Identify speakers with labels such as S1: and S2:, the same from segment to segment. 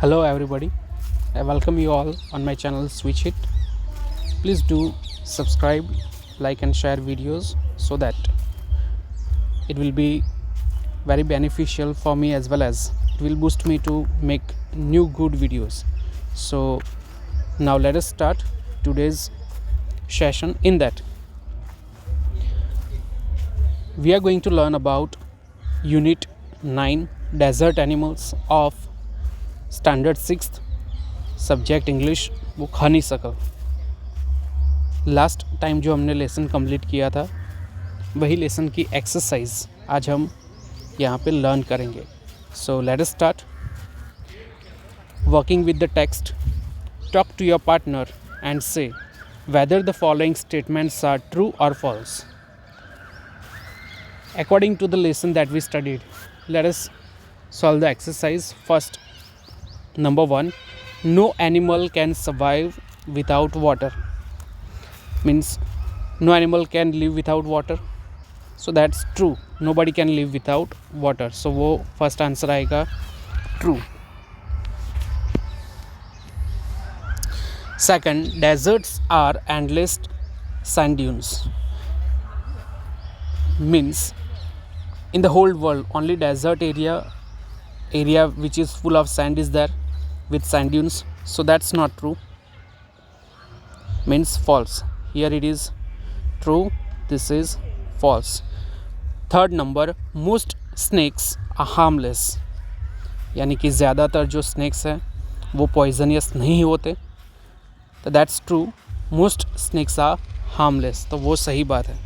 S1: Hello everybody, I welcome you all on my channel Switch It. Please do subscribe, like and share videos so that it will be very beneficial for me as well as it will boost me to make new good videos. So now let us start today's session. In that we are going to learn about Unit 9 Desert Animals of Standard 6th subject English book honeysuckle. Last time जो हमने lesson complete किया था वही lesson की exercise आज हम यहाँ पे लर्न करेंगे. So let us start. Working with the text, talk to your partner and say whether the following statements are true or false. According to the lesson that we studied, let us solve the exercise. First, number 1, no animal can survive without water. Means no animal can live without water. So that's true. Nobody can live without water. So वो first answer आएगा true. Second, deserts are endless sand dunes. Means in the whole world only desert area which is full of sand is there with sand dunes. So that's not true. Means false. Here it is true, this is false. Third number, most snakes are harmless. यानी कि ज़्यादातर जो snakes हैं वो poisonous नहीं होते. तो that's true. Most snakes are harmless. तो वो सही बात है.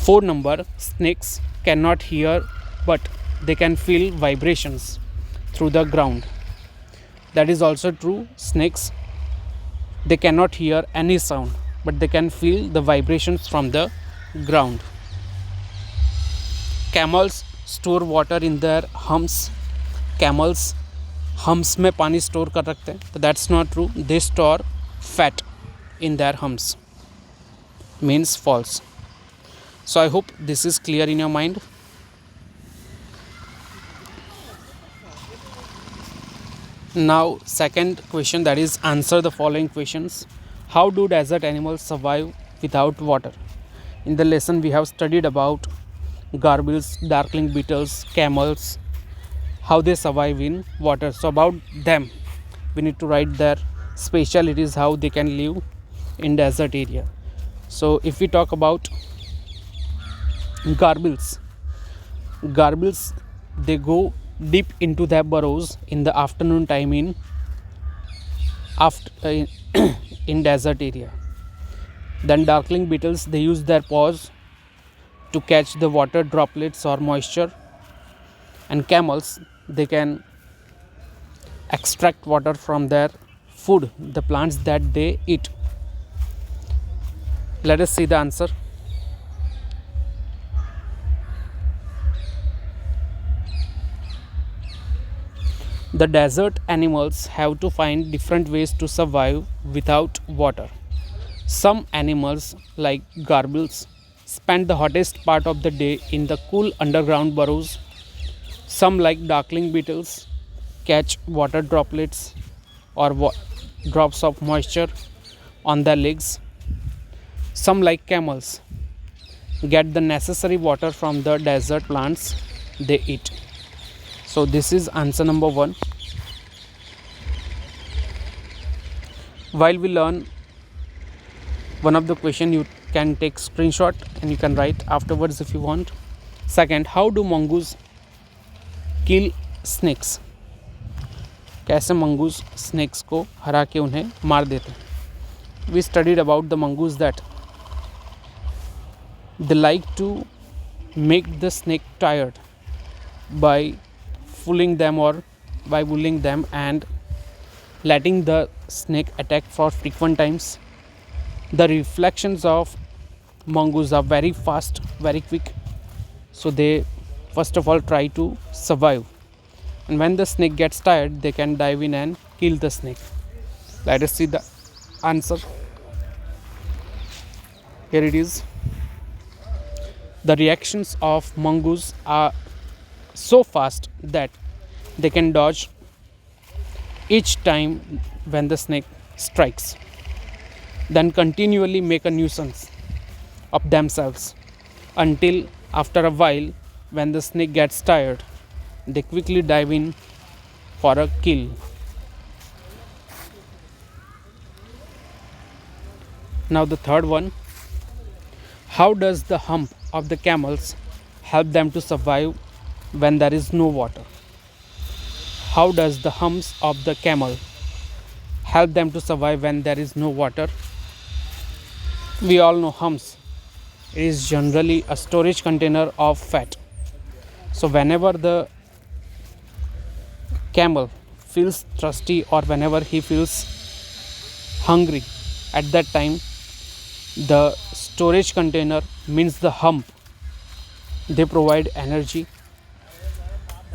S1: Fourth number, snakes cannot hear but they can feel vibrations through the ground. That is also true. Snakes, they cannot hear any sound but they can feel the vibrations from the ground. Camels store water in their humps. Camels humps में पानी store कर रखते हैं. तो that's not true. They store fat in their humps. Means false. So I hope this is clear in your mind. Now second question, that is answer the following questions. How do desert animals survive without water? In the lesson we have studied about garbils, darkling beetles, camels, how they survive in water. So about them we need to write their specialities, how they can live in desert area. So if we talk about garbils, they go deep into their burrows in the afternoon time in desert area. Then darkling beetles, they use their paws to catch the water droplets or moisture. And camels, they can extract water from their food, the plants that they eat. Let us see the answer. The desert animals have to find different ways to survive without water. Some animals, like garbils, spend the hottest part of the day in the cool underground burrows. Some, like darkling beetles, catch water droplets or drops of moisture on their legs. Some, like camels, get the necessary water from the desert plants they eat. So this is answer number 1. While we learn one of the question, you can take screenshot and you can write afterwards if you want. Second, how do mongoose kill snakes? कैसे mongoose snakes को हरा के उन्हें मार देते हैं? We studied about the mongoose that they like to make the snake tired by fooling them or by bullying them and letting the snake attack for frequent times. The reflections of mongoose are very fast, very quick. So they first of all try to survive. And when the snake gets tired, they can dive in and kill the snake. Let us see the answer. Here it is. The reactions of mongoose are so fast that They can dodge each time when the snake strikes, then continually make a nuisance of themselves until after a while, when the snake gets tired, they quickly dive in for a kill. Now, the third one: how does the hump of the camels help them to survive when there is no water? How does the humps of the camel help them to survive when there is no water? We all know humps is generally a storage container of fat. So whenever the camel feels thirsty or whenever he feels hungry, at that time the storage container, means the hump, they provide energy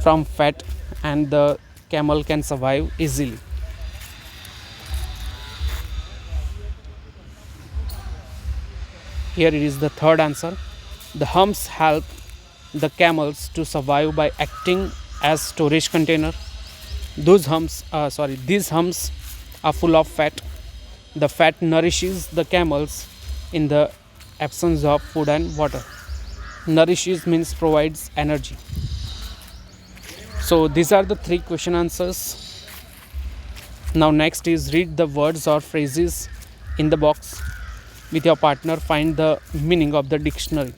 S1: from fat and the camel can survive easily. Here it is the third answer. The humps help the camels to survive by acting as storage container. These humps are full of fat. The fat nourishes the camels in the absence of food and water. Nourishes means provides energy. So these are the three question answers. Now next is read the words or phrases in the box. With your partner, find the meaning of the dictionary.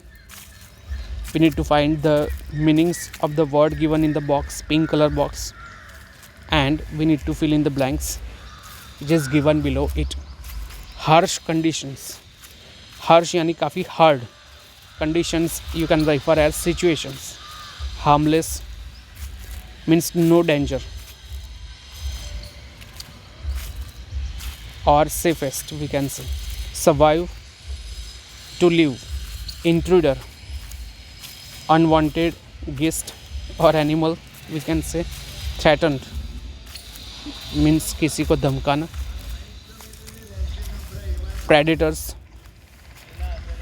S1: We need to find the meanings of the word given in the box, pink color box, and we need to fill in the blanks which is given below it. Harsh conditions. Harsh यानी काफ़ी hard. Conditions you can refer as situations. Harmless means no danger, or safest we can say. Survive, to live. Intruder, unwanted guest or animal we can say. Threatened means किसी को धमकाना. Predators,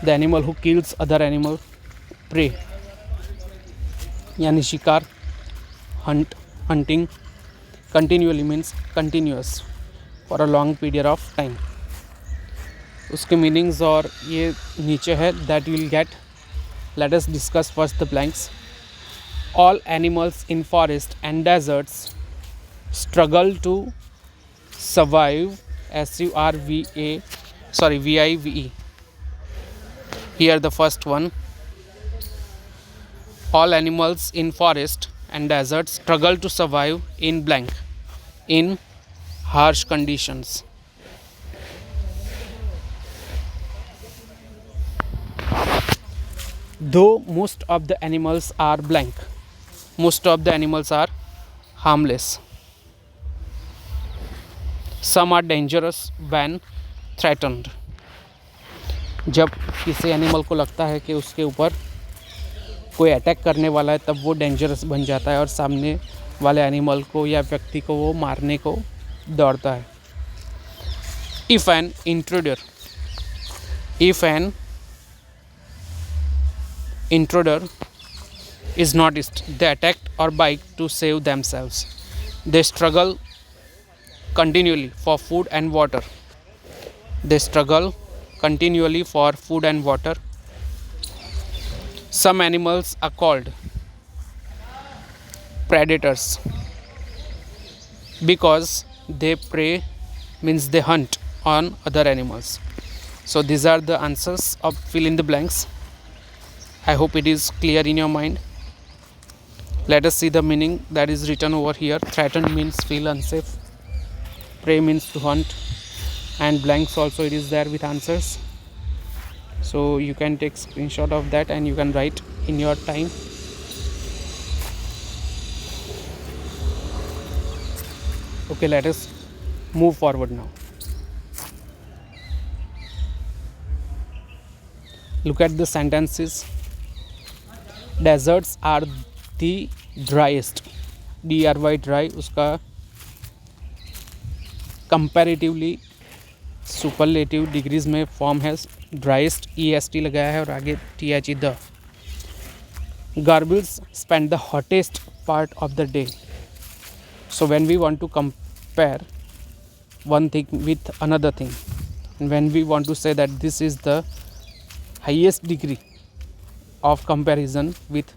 S1: the animal who kills other animal. Prey यानी शिकार. Hunt, hunting. Continually means continuous, for a long period of time. उसके meanings और ये नीचे है that you will get. Let us discuss first the blanks. All animals in forest and deserts struggle to survive. VIVE. Here the first one. All animals in forest and deserts struggle to survive in blank, in harsh conditions. Though most of the animals are blank, most of the animals are harmless. Some are dangerous when threatened. जब किसी animal को लगता है कि उसके ऊपर कोई attack करने वाला है, तब वो डेंजरस बन जाता है और सामने वाले एनिमल को या व्यक्ति को वो मारने को दौड़ता है. If an intruder is noticed, they attack or bite to save themselves. They struggle continually for food and water. Some animals are called predators because they prey, means they hunt on other animals. So these are the answers of fill in the blanks. I hope it is clear in your mind. Let us see the meaning that is written over here. Threatened means feel unsafe. Prey means to hunt. And blanks also it is there with answers. So you can take screenshot of that and you can write in your time. Okay, let us move forward now. Look at the sentences. Deserts are the driest. DRY dry, उसका comparatively superlative degrees में form है. Driest EST लगाया है और आगे THE the. Garbles spend the hottest part of the day. So when we want to compare one thing with another thing, and when we want to say that this is the highest degree of comparison with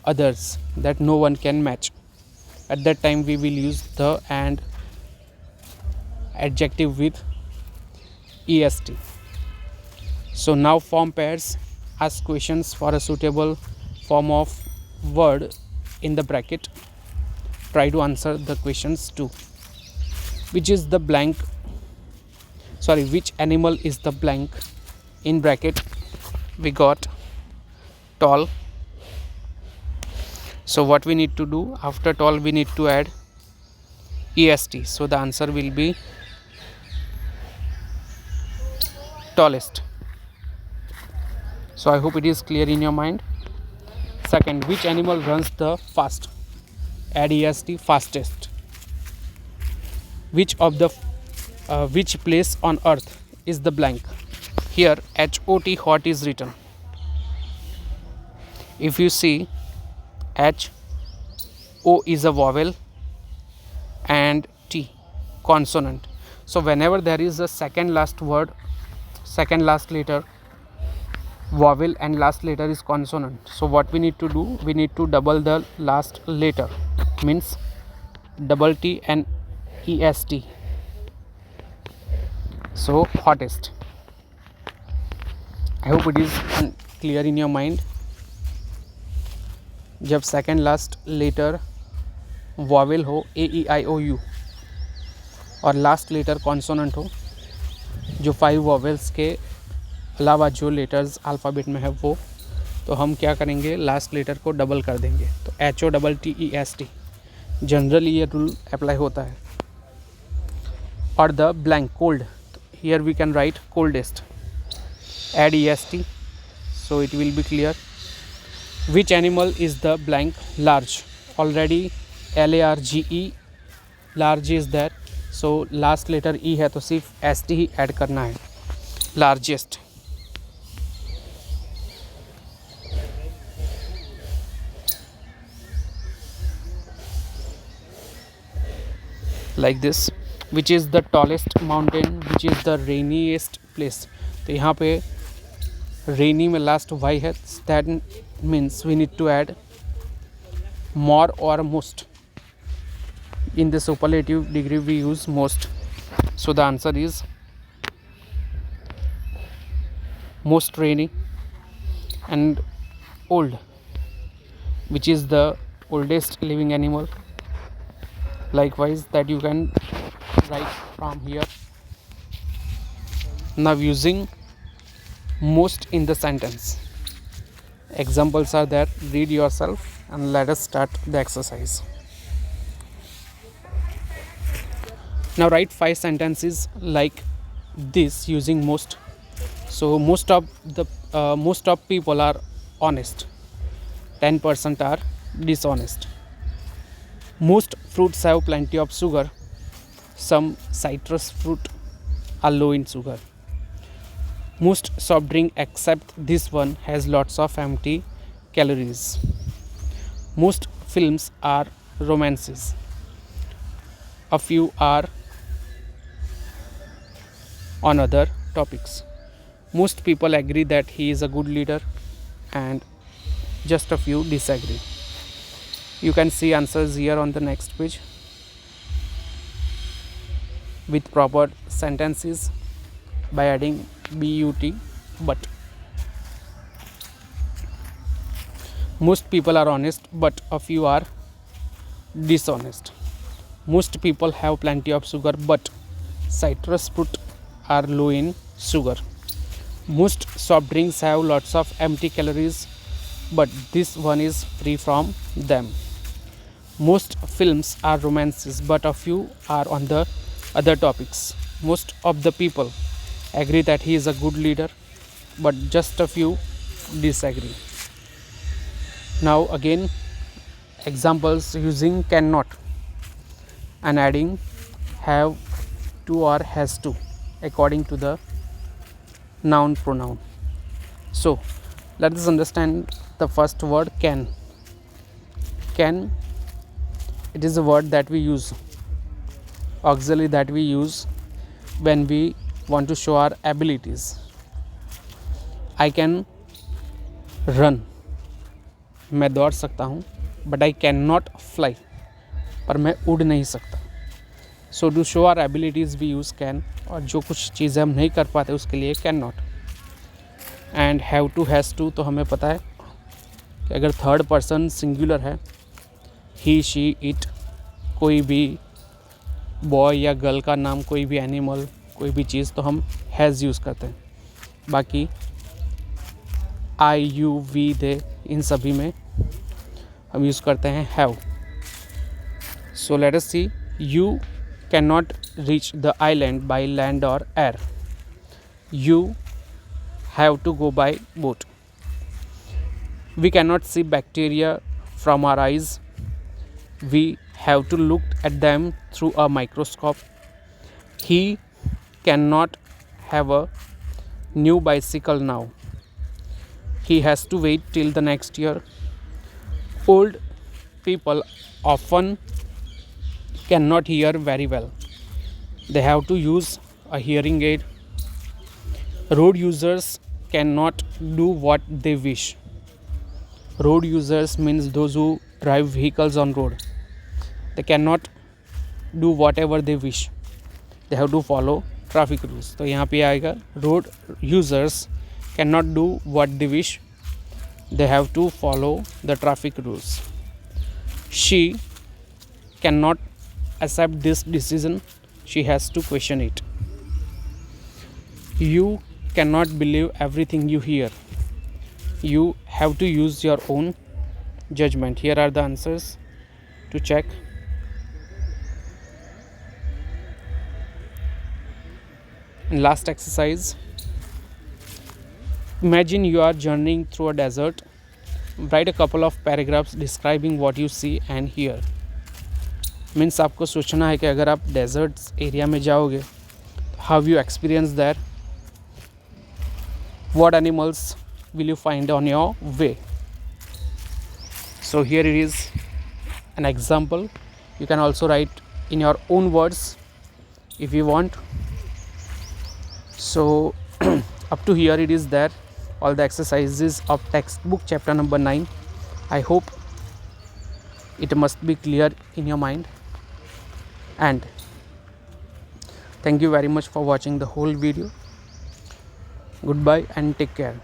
S1: others that no one can match, at that time we will use the and adjective with est. So now form pairs ask questions for a suitable form of word in the bracket. Try to answer the questions too. Which animal is the blank? In bracket we got tall. So what we need to do after tall, we need to add est. So the answer will be tallest. So I hope it is clear in your mind. Second, which animal runs the fast? Add est, fastest. Which place on earth is the blank? Here hot is written. If you see, H, O is a vowel and T consonant. So whenever there is a second last letter vowel and last letter is consonant, so what we need to do, we need to double the last letter, means double T and est. So hottest. I hope it is clear in your mind. जब second last letter vowel हो AEIOU और last letter consonant हो, जो 5 vowels के अलावा जो letters alphabet में है वो, तो हम क्या करेंगे, लास्ट लेटर को डबल कर देंगे. तो HOTTEST जनरली ये रूल अप्लाई होता है. और the blank cold, here we can write coldest. Add EST, so it will be clear. Which animal is the blank? Large. Already LARGE, large is there. So last letter E है तो सिर्फ ST ही add करना है. Largest. Like this. Which is the tallest mountain? Which is the rainiest place? तो यहाँ पे rainy में last Y है. That means we need to add more or most. In the superlative degree we use most. So the answer is most rainy. And old, which is the oldest living animal. Likewise, that you can write from here. Now using most in the sentence. Examples are there, read yourself and let us start the exercise. Now write 5 sentences like this using most. So most of people are honest, 10% are dishonest. Most fruits have plenty of sugar, some citrus fruit are low in sugar. Most soft drink except this one has lots of empty calories. Most films are romances, a few are on other topics. Most people agree that he is a good leader and just a few disagree. You can see answers here on the next page with proper sentences by adding but. Most people are honest but a few are dishonest. Most people have plenty of sugar but citrus fruit are low in sugar. Most soft drinks have lots of empty calories but this one is free from them. Most films are romances but a few are on the other topics. Most of the people agree that he is a good leader but just a few disagree. Now again examples using cannot and adding have to or has to according to the noun pronoun. So let us understand the first word can. Can It is a word that we use, auxiliary that we use when we want to show our abilities. I can run, मैं दौड़ सकता हूँ, but I cannot fly, पर मैं उड़ नहीं सकता. So to show our abilities we use can, और जो कुछ चीज़ें हम नहीं कर पाते उसके लिए can not. And have to, has to तो हमें पता है कि अगर थर्ड पर्सन सिंगुलर है, ही, शी, इट, कोई भी बॉय या गर्ल का नाम, कोई भी एनिमल, कोई भी चीज़, तो हम हैज़ यूज़ करते हैं. बाकी आई, यू, वी, दे, इन सभी में हम यूज़ करते हैं have. So let us see. You can not reach the island by land or air. You have to go by boat. We cannot see bacteria from our eyes. We have to look at them through a microscope. He cannot have a new bicycle now. He has to wait till the next year. Old people often cannot hear very well. They have to use a hearing aid. Road users cannot do what they wish. Road users means those who drive vehicles on road. They cannot do whatever they wish. They have to follow traffic rules. तो यहाँ पे आएगा road users cannot do what they wish. They have to follow the traffic rules. She cannot accept this decision. She has to question it. You cannot believe everything you hear. You have to use your own judgment. Here are the answers to check. And last exercise. Imagine you are journeying through a desert. Write a couple of paragraphs describing what you see and hear. Means आपको सोचना है कि अगर आप desert area में जाओगे, how you experience there. What animals will you find on your way? So here it is an example. You can also write in your own words if you want. So up to here it is there, all the exercises of textbook chapter number 9. I hope it must be clear in your mind. And thank you very much for watching the whole video. Goodbye and take care.